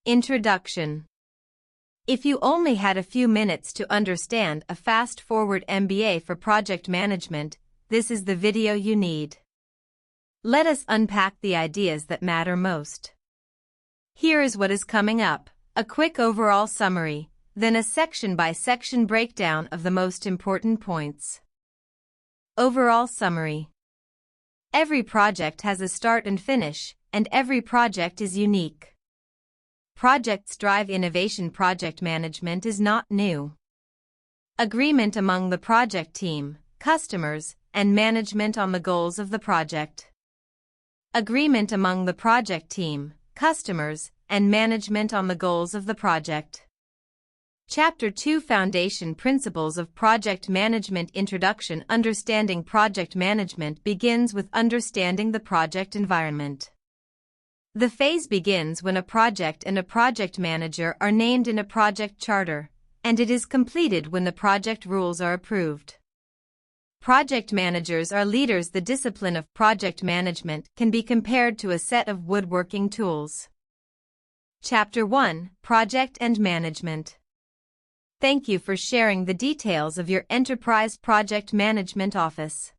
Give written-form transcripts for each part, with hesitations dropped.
Introduction. If you only had a few minutes to understand a fast-forward MBA for project management, this is the video you need. Let us unpack the ideas that matter most. Here is what is coming up: a quick overall summary, then a section-by-section breakdown of the most important points. Overall summary. Every project has a start and finish, and every project is unique. Projects drive innovation. Project management is not new. Agreement among the project team, customers, and management on the goals of the project. Agreement among the project team, customers, and management on the goals of the project. Chapter 2: Foundation Principles of Project Management. Introduction. Understanding project management begins with understanding the project environment. The phase begins when a project and a project manager are named in a project charter, and it is completed when the project rules are approved. Project managers are leaders. The discipline of project management can be compared to a set of woodworking tools. Chapter 1: Project and Management. Thank you for sharing the details of your enterprise project management office.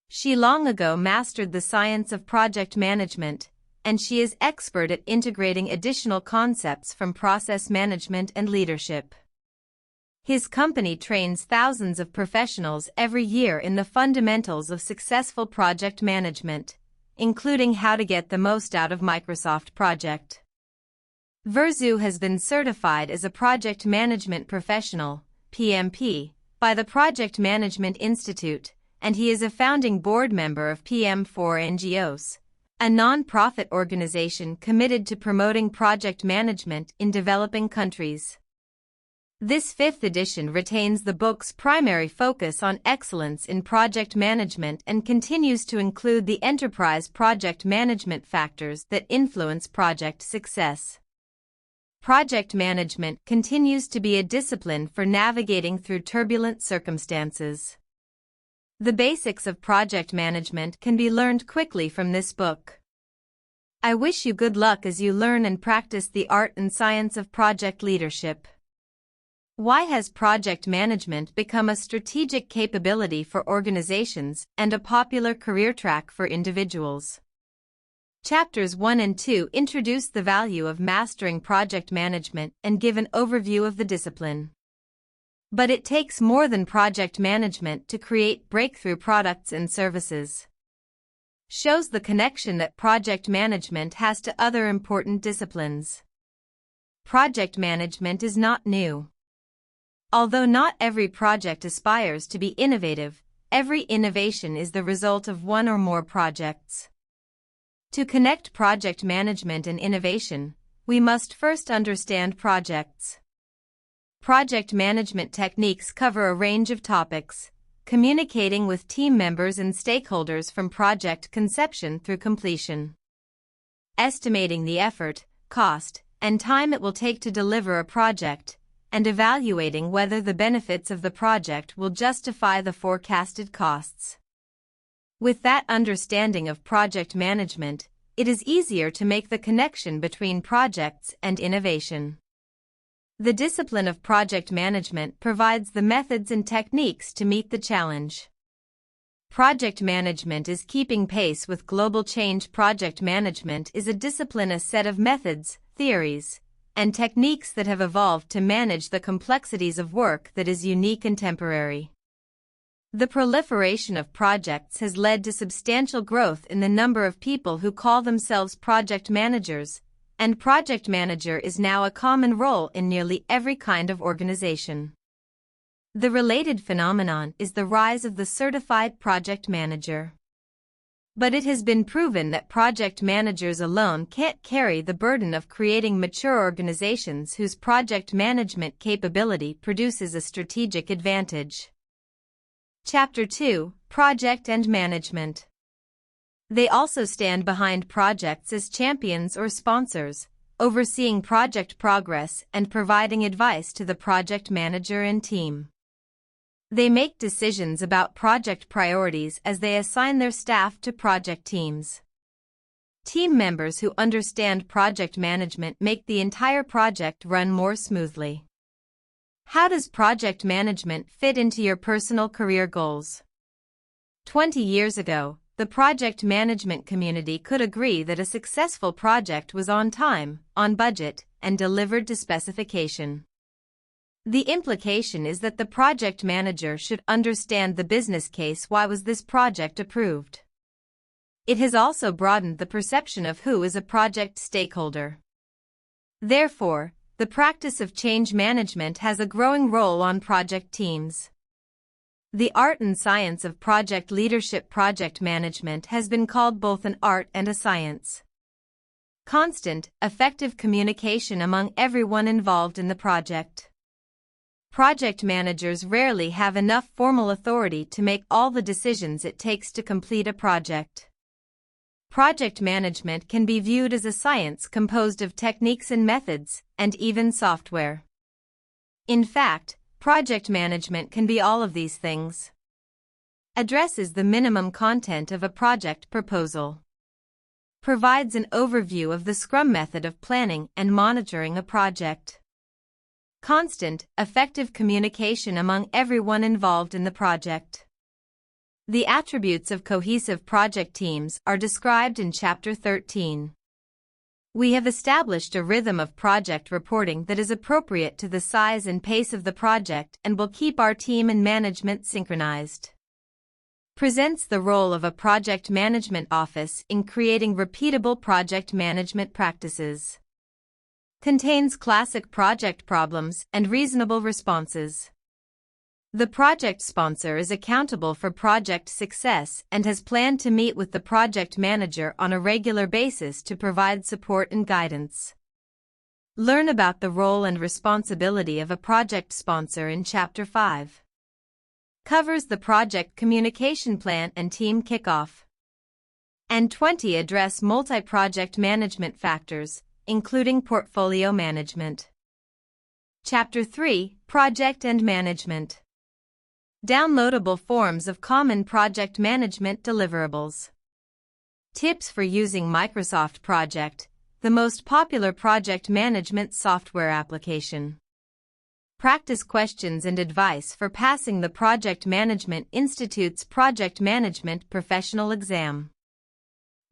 She long ago mastered the science of project management, and she is expert at integrating additional concepts from process management and leadership. His company trains thousands of professionals every year in the fundamentals of successful project management, including how to get the most out of Microsoft Project. Verzu has been certified as a Project Management Professional, PMP, by the Project Management Institute, and he is a founding board member of PM4NGOs, a non-profit organization committed to promoting project management in developing countries. This 5th edition retains the book's primary focus on excellence in project management and continues to include the enterprise project management factors that influence project success. Project management continues to be a discipline for navigating through turbulent circumstances. The basics of project management can be learned quickly from this book. I wish you good luck as you learn and practice the art and science of project leadership. Why has project management become a strategic capability for organizations and a popular career track for individuals? Chapters 1 and 2 introduce the value of mastering project management and give an overview of the discipline. But it takes more than project management to create breakthrough products and services. Shows the connection that project management has to other important disciplines. Project management is not new. Although not every project aspires to be innovative, every innovation is the result of one or more projects. To connect project management and innovation, we must first understand projects. Project management techniques cover a range of topics, communicating with team members and stakeholders from project conception through completion. Estimating the effort, cost, and time it will take to deliver a project, and evaluating whether the benefits of the project will justify the forecasted costs. With that understanding of project management, it is easier to make the connection between projects and innovation. The discipline of project management provides the methods and techniques to meet the challenge. Project management is keeping pace with global change. Project management is a discipline, a set of methods, theories, and techniques that have evolved to manage the complexities of work that is unique and temporary. The proliferation of projects has led to substantial growth in the number of people who call themselves project managers, and project manager is now a common role in nearly every kind of organization. The related phenomenon is the rise of the certified project manager. But it has been proven that project managers alone can't carry the burden of creating mature organizations whose project management capability produces a strategic advantage. Chapter 2: Project and Management. They also stand behind projects as champions or sponsors, overseeing project progress and providing advice to the project manager and team. They make decisions about project priorities as they assign their staff to project teams. Team members who understand project management make the entire project run more smoothly. How does project management fit into your personal career goals? 20 years ago, the project management community could agree that a successful project was on time, on budget, and delivered to specification. The implication is that the project manager should understand the business case. Why was this project approved? It has also broadened the perception of who is a project stakeholder. Therefore, the practice of change management has a growing role on project teams. The art and science of project leadership. Project management has been called both an art and a science. Constant, effective communication among everyone involved in the project. Project managers rarely have enough formal authority to make all the decisions it takes to complete a project. Project management can be viewed as a science composed of techniques and methods, and even software. In fact, project management can be all of these things. Addresses the minimum content of a project proposal. Provides an overview of the Scrum method of planning and monitoring a project. Constant, effective communication among everyone involved in the project. The attributes of cohesive project teams are described in Chapter 13. We have established a rhythm of project reporting that is appropriate to the size and pace of the project and will keep our team and management synchronized. Presents the role of a project management office in creating repeatable project management practices. Contains classic project problems and reasonable responses. The project sponsor is accountable for project success and has planned to meet with the project manager on a regular basis to provide support and guidance. Learn about the role and responsibility of a project sponsor in Chapter 5. Covers the project communication plan and team kickoff. And 20 address multi-project management factors, including portfolio management. Chapter 3, Project and Management. Downloadable forms of common project management deliverables. Tips for using Microsoft Project, the most popular project management software application. Practice questions and advice for passing the Project Management Institute's Project Management Professional Exam.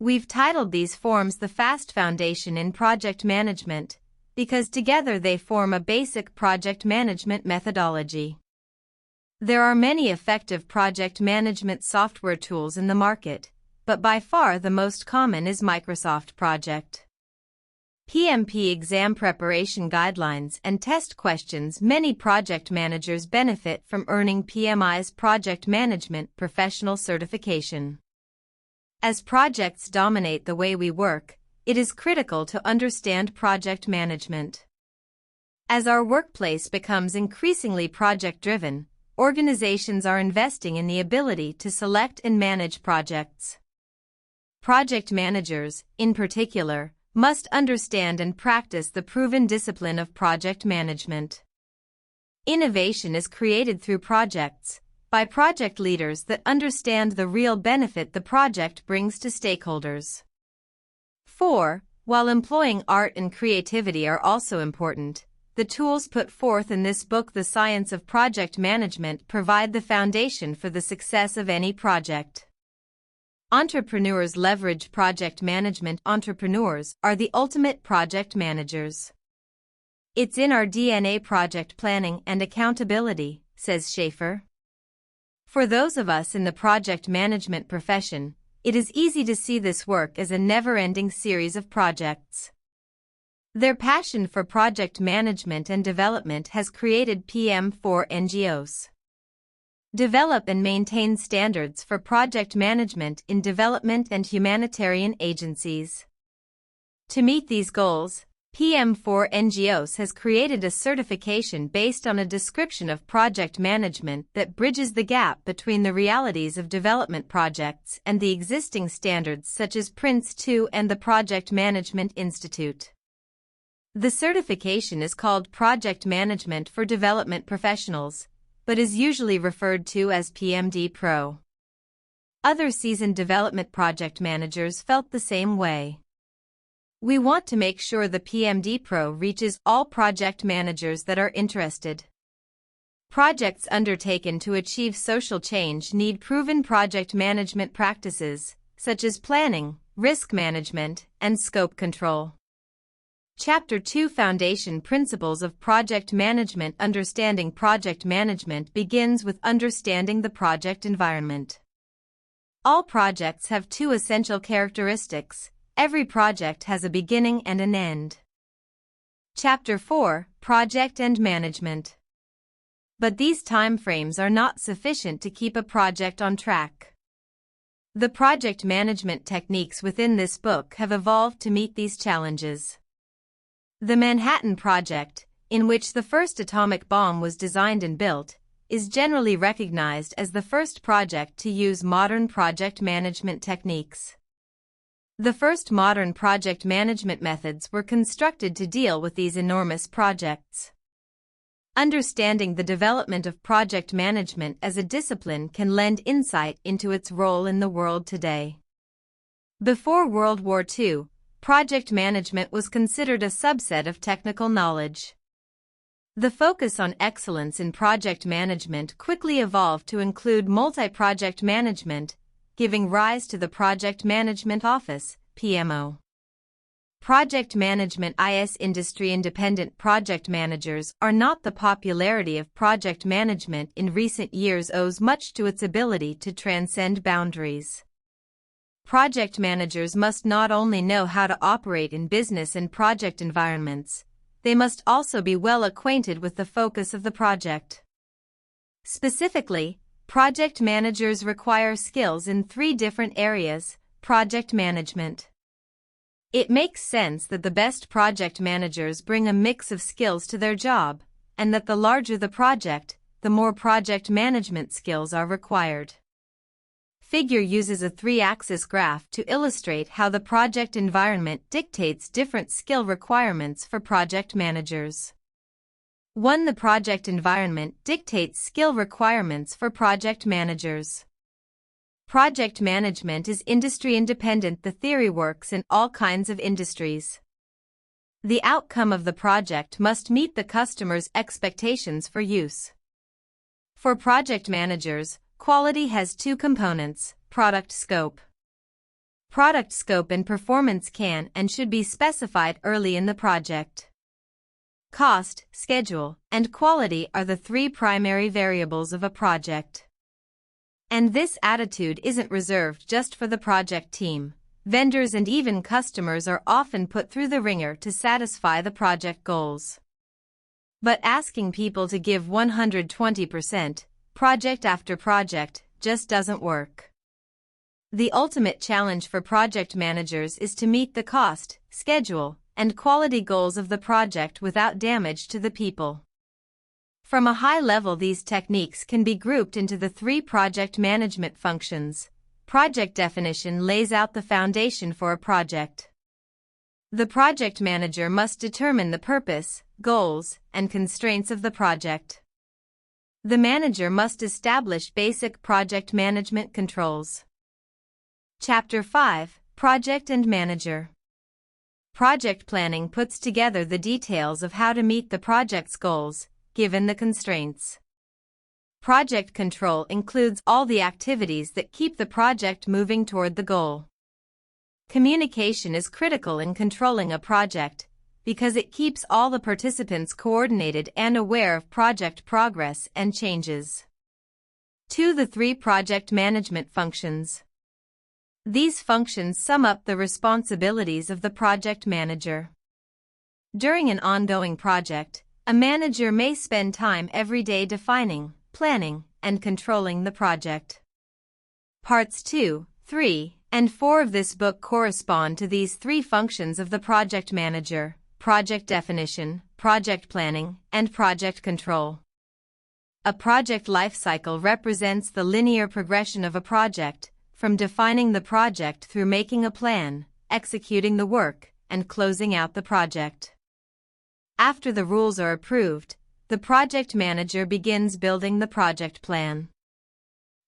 We've titled these forms the Fast Foundation in Project Management, because together they form a basic project management methodology. There are many effective project management software tools in the market, but by far the most common is Microsoft Project. PMP exam preparation guidelines and test questions. Many project managers benefit from earning PMI's Project Management Professional Certification. As projects dominate the way we work, it is critical to understand project management. As our workplace becomes increasingly project-driven, organizations are investing in the ability to select and manage projects. Project managers, in particular, must understand and practice the proven discipline of project management. Innovation is created through projects, by project leaders that understand the real benefit the project brings to stakeholders. 4. While employing art and creativity are also important, the tools put forth in this book, The Science of Project Management, provide the foundation for the success of any project. Entrepreneurs leverage project management. Entrepreneurs are the ultimate project managers. It's in our DNA. Project planning and accountability, says Schaefer. For those of us in the project management profession, it is easy to see this work as a never-ending series of projects. Their passion for project management and development has created PM4 NGOs. Develop and maintain standards for project management in development and humanitarian agencies. To meet these goals, PM4 NGOs has created a certification based on a description of project management that bridges the gap between the realities of development projects and the existing standards such as Prince2 and the Project Management Institute. The certification is called Project Management for Development Professionals, but is usually referred to as PMD Pro. Other seasoned development project managers felt the same way. We want to make sure the PMD Pro reaches all project managers that are interested. Projects undertaken to achieve social change need proven project management practices, such as planning, risk management, and scope control. Chapter 2 Foundation Principles of Project Management. Understanding project management begins with understanding the project environment. All projects have two essential characteristics. Every project has a beginning and an end. Chapter 4 Project and Management. But these timeframes are not sufficient to keep a project on track. The project management techniques within this book have evolved to meet these challenges. The Manhattan Project, in which the first atomic bomb was designed and built, is generally recognized as the first project to use modern project management techniques. The first modern project management methods were constructed to deal with these enormous projects. Understanding the development of project management as a discipline can lend insight into its role in the world today. Before World War II, project management was considered a subset of technical knowledge. The focus on excellence in project management quickly evolved to include multi-project management, giving rise to the Project Management Office, PMO. Project management is industry-independent project managers are not. The popularity of project management in recent years owes much to its ability to transcend boundaries. Project managers must not only know how to operate in business and project environments, they must also be well acquainted with the focus of the project. Specifically, project managers require skills in 3 different areas. Project management. It makes sense that the best project managers bring a mix of skills to their job, and that the larger the project, the more project management skills are required. Figure uses a 3-axis graph to illustrate how the project environment dictates different skill requirements for project managers. 1. The project environment dictates skill requirements for project managers. Project management is industry independent. The theory works in all kinds of industries. The outcome of the project must meet the customer's expectations for use. For project managers, quality has 2 components: product scope. Product scope and performance can and should be specified early in the project. Cost, schedule, and quality are the 3 primary variables of a project. And this attitude isn't reserved just for the project team. Vendors and even customers are often put through the ringer to satisfy the project goals. But asking people to give 120%, project after project, just doesn't work. The ultimate challenge for project managers is to meet the cost, schedule, and quality goals of the project without damage to the people. From a high level, these techniques can be grouped into the 3 project management functions. Project definition lays out the foundation for a project. The project manager must determine the purpose, goals, and constraints of the project. The manager must establish basic project management controls. Chapter 5 Project and Manager. Project planning puts together the details of how to meet the project's goals, given the constraints. Project control includes all the activities that keep the project moving toward the goal. Communication is critical in controlling a project because it keeps all the participants coordinated and aware of project progress and changes. 2. The 3 project management functions. These functions sum up the responsibilities of the project manager. During an ongoing project, a manager may spend time every day defining, planning, and controlling the project. Parts 2, 3, and 4 of this book correspond to these 3 functions of the project manager: project definition, project planning, and project control. A project lifecycle represents the linear progression of a project, from defining the project through making a plan, executing the work, and closing out the project. After the rules are approved, the project manager begins building the project plan.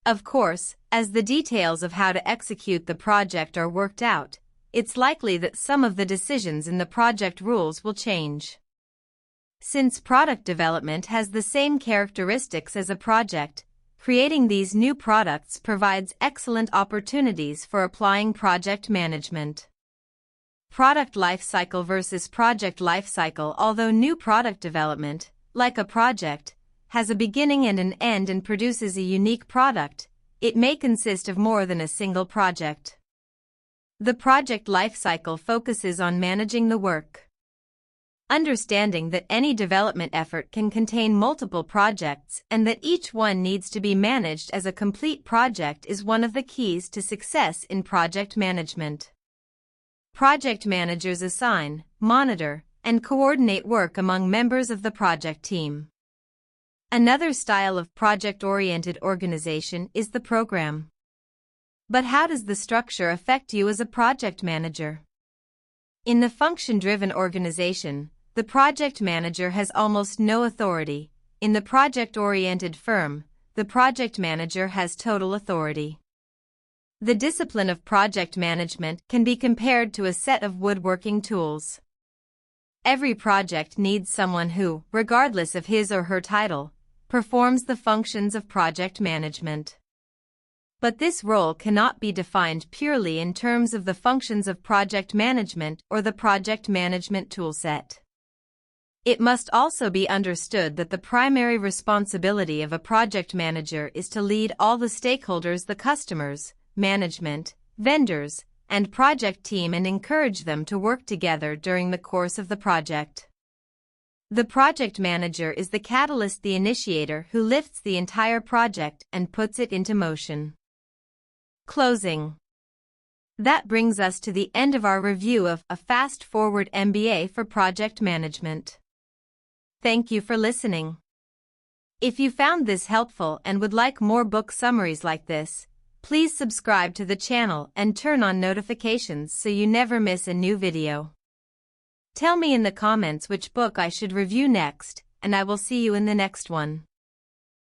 Of course, as the details of how to execute the project are worked out, it's likely that some of the decisions in the project rules will change. Since product development has the same characteristics as a project, creating these new products provides excellent opportunities for applying project management. Product lifecycle versus project lifecycle. Although new product development, like a project, has a beginning and an end and produces a unique product, it may consist of more than a single project. The project lifecycle focuses on managing the work. Understanding that any development effort can contain multiple projects and that each one needs to be managed as a complete project is one of the keys to success in project management. Project managers assign, monitor, and coordinate work among members of the project team. Another style of project-oriented organization is the program. But how does the structure affect you as a project manager? In the function-driven organization, the project manager has almost no authority. In the project-oriented firm, the project manager has total authority. The discipline of project management can be compared to a set of woodworking tools. Every project needs someone who, regardless of his or her title, performs the functions of project management. But this role cannot be defined purely in terms of the functions of project management or the project management toolset. It must also be understood that the primary responsibility of a project manager is to lead all the stakeholders, the customers, management, vendors, and project team, and encourage them to work together during the course of the project. The project manager is the catalyst, the initiator who lifts the entire project and puts it into motion. Closing. That brings us to the end of our review of a fast-forward MBA for project management. Thank you for listening. If you found this helpful and would like more book summaries like this, please subscribe to the channel and turn on notifications so you never miss a new video. Tell me in the comments which book I should review next, and I will see you in the next one.